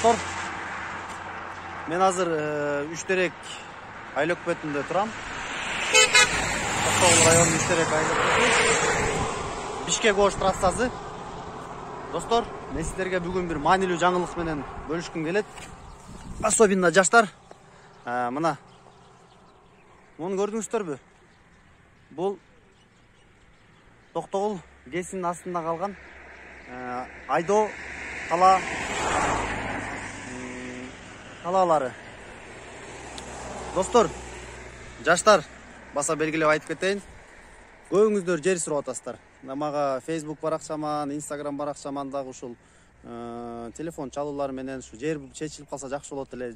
Dostlar, ben hazır Üçterek Aylökbetinde turam. Toktogul rayonu Üçterek Aylökbeti. Bişkek Ош трассасы. Dostlar, men sizlerге бүгүн bir маанилүү жаңылык менен бөлүшкүм келет. Особенно жаштар. Мына. Муну көрдүңүздөрбү? Бул Токтогул ГЭСинин астында калган Айдоо талаалары. Достор, жаштар, баса белгилеп айтып кетейин. Көбүңүздөр жер сурап атасыздар. Мага Facebook баракчаман, Instagram баракчаман дагы ушул телефон чалуулар менен ушу жер чечилип калса жакшы болот эле.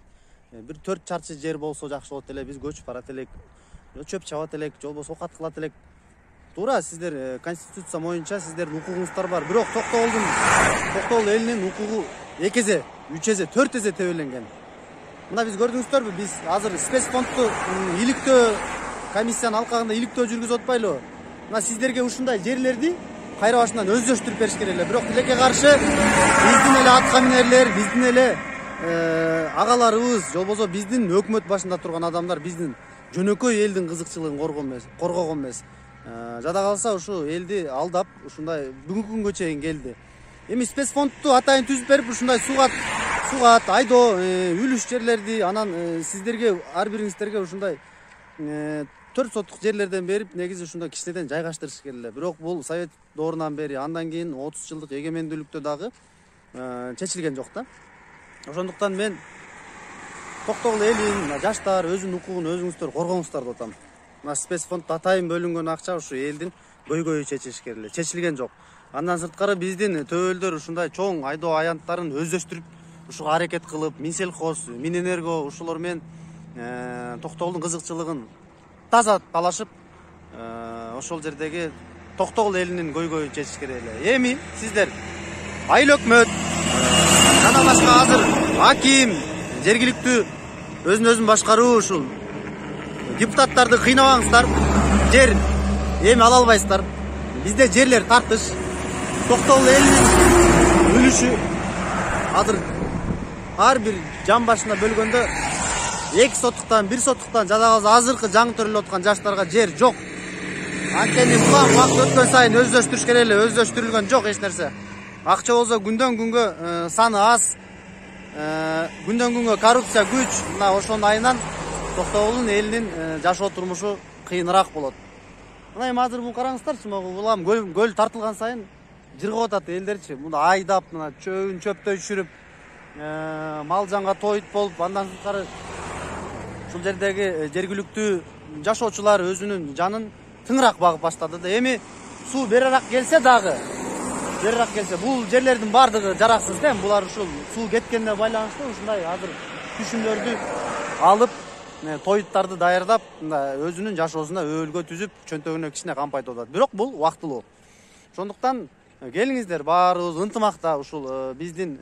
Бир 4 чарчы жер болсо жакшы болот эле. Биз көчүп барат элек. Чөп чабат элек, же болбосо окат кылат элек. Туура, сиздер конституция боюнча сиздердин укугуңуздар бар. Бирок Токтогул элинин укугу 2 эсе, 3 эсе, 4 эсе тебеленген. Мына биз көрдүңүздөрбү? Биз азыр спецфондду иликтөө комиссиянын алкагында иликтөө жүргүзүп атпайлыбы? Мына сиздерге ушундай жерлерди кайра башынан өздөштүрүп бериш керек эле. Бирок тилекке каршы биздин эле атка минерлер, биздин эле агаларыбыз, же болбосо биздин өкмөт башында турган адамдар биздин жөнөкөй элдин кызыкчылыгын коргогон эмес. Жада калса ушу элди алдап ушундай бүгүнкү күнгө чейин келди. Эми спецфондду атайын түзүп берип ушундай сугат, айдоо, үлүш жерлерди анан сиздерге ар бириңиздерге ушундай 4 соттук жерлерден берип, негизи ушундай кичинеден жайгаштырыш керек эле. Бирок бул Совет доорунан бери, андан кийин 30 жылдык эгемендүүлүктө дагы чечилген жок да. Ошондуктан мен Токтогул элин, жаштар өзүнүн укугун өзүңүздөр коргоңуздар деп атам. Мына спецфонддо атайын бөлүнгөн акча ушу элдин көйгөйү чечилиш керек эле. Чечилген жок. Андан сырткары биздин төбөлдөр ушундай чоң айдоо аянттарын өздөштүрүп, ушуга аракет кылып, Минсельхоз, Минэнерго ушулар менен Токтогулдун кызыкчылыгын таза талашып, ошол жердеги Токтогул элинин көйгөйүн чечиш керек эле. Эми сиздер Айлөкмөт жана башка азыр аким, жергиликтүү өзүн башкаруу ушул депутаттарды кыйнабаңыздар. Жер эми ала албайсыздар. Бизде жерлер тартыш. Токтогул элинин үлүшү азыр ар бир жан башына бөлгөндө 2 соттуктан 1 соттуктан жада калса азыркы жаңы төрөлүп аткан жаштарга жер жок. Анткени булар убакыт өткөн сайын өздөштүрүш керек эле, өздөштүрүлгөн жок эч нерсе. Акча болсо күндөн күнгө саны аз, күндөн күнгө коррупция күч. Мына ошонун айынан Токтогулдун элинин жашоо турмушу кыйыныраак болот. Мына эми азыр бул караңыздарчы, булам көл тартылган сайын жыргап атат элдерчи. Муну айдап, мына чөптөй түшүрүп, мал жанга тоyut болуп, андан сырткары ушул жердеги жергиликтүү жашоочулар өзүнүн жанын тыңыраак багып баштады да. Эми суу берерак келсе дагы, бул жерлердин бардыгы жараксыз да. Булар ушул суу кеткенине байланыштуу ушундай азыр түшүмдөрдү алып, тоyuттарды даярдап, өзүнүн жашоосуна өөлгө түзүп, чөнтөгүнө кичине кампайтып атат. Бирок бул убактылуу. Ошондуктан келиңиздер, баарыбыз ынтымакта ушул биздин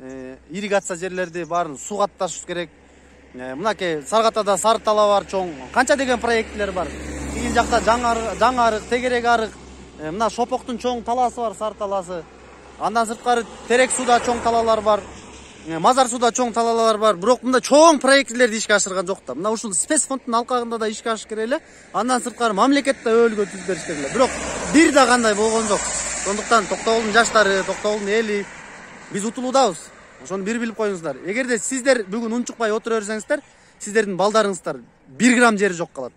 ирригация жерлерди баарын сугатташыбыз керек. Мынакей Саргатада Сары тала бар, чоң канча деген проекттер бар. Тигил жакта жаңы арык, тегерек арык, мына Шопоктун чоң талаасы бар, Сары талаасы. Андан сырткары Терек сууда чоң талаалар бар. Мазар сууда чоң талаалар бар. Бирок мында чоң проекттерди ишке ашырган жок да. Мына ушул спецфонддун алкагында да ишке ашыш керек эле. Андан сырткары мамлекетте өөлгө түзүп бериш керек эле. Бирок бир да кандай болгон жок. Ошондуктан Токтогулдун жаштары, Токтогулдун эли биз утулуудабыз. Ошону бир билип коюңуздар. Эгерде сиздер бүгүн унчукпай отура берсеңиздер, сиздердин балдарыңыздар 1 грамм жери жок калат.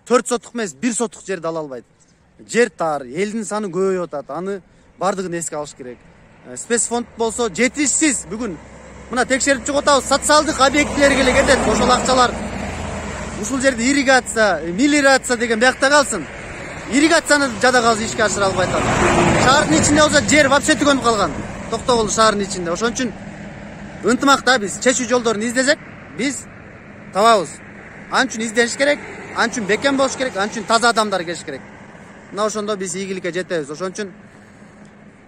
4 соттук эмес, 1 соттук жерди ала албайт. Жер тар, элдин саны көбөйүп атат. Аны бардыгын эске алыш керек. Спецфонд болсо жетишсиз. Бүгүн мына текшерип чыгып атабыз, социалдык объектилерге эле кетет. Ошол акчалар ушул жерде ирригация, мелиорация деген биякта калсын. Ирригацияны жада калса ишке ашыра албай атат. Шаардын ичинде болсо жер вообще түгөнүп калган. Токтогул шаарынын ичинде. Ошон үчүн ынтымакта биз чечүү жолдорун издесек, биз табабыз. Ал үчүн издеш керек, ал үчүн бекем болуш керек, ал үчүн таза адамдар келиш керек. Мына ошондо биз ийгиликке жетебиз. Ошон үчүн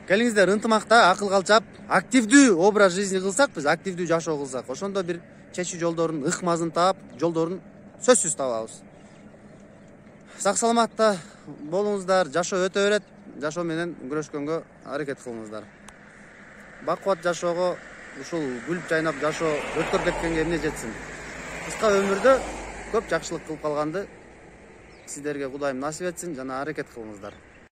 келиңиздер ынтымакта, акыл калчап, активдүү образ жизни кылсак, биз активдүү жашоо кылсак, ошондо бир чечүү жолдорун, ыкмазын таап, жолдорун сөзсүз табабыз. Сак саламатта болуңуздар, жашоо өтө берет. Жашоо менен күрөшкөнгө аракет кылыңыздар. Бакубат жашоого ушул күлүп жайнап жашоо өткөрүп кеткенге эмне жетсин. Кыска өмүрдө көп жакшылык кылып калганды сиздерге Кудайым насип этсин жана аракет кылыңыздар.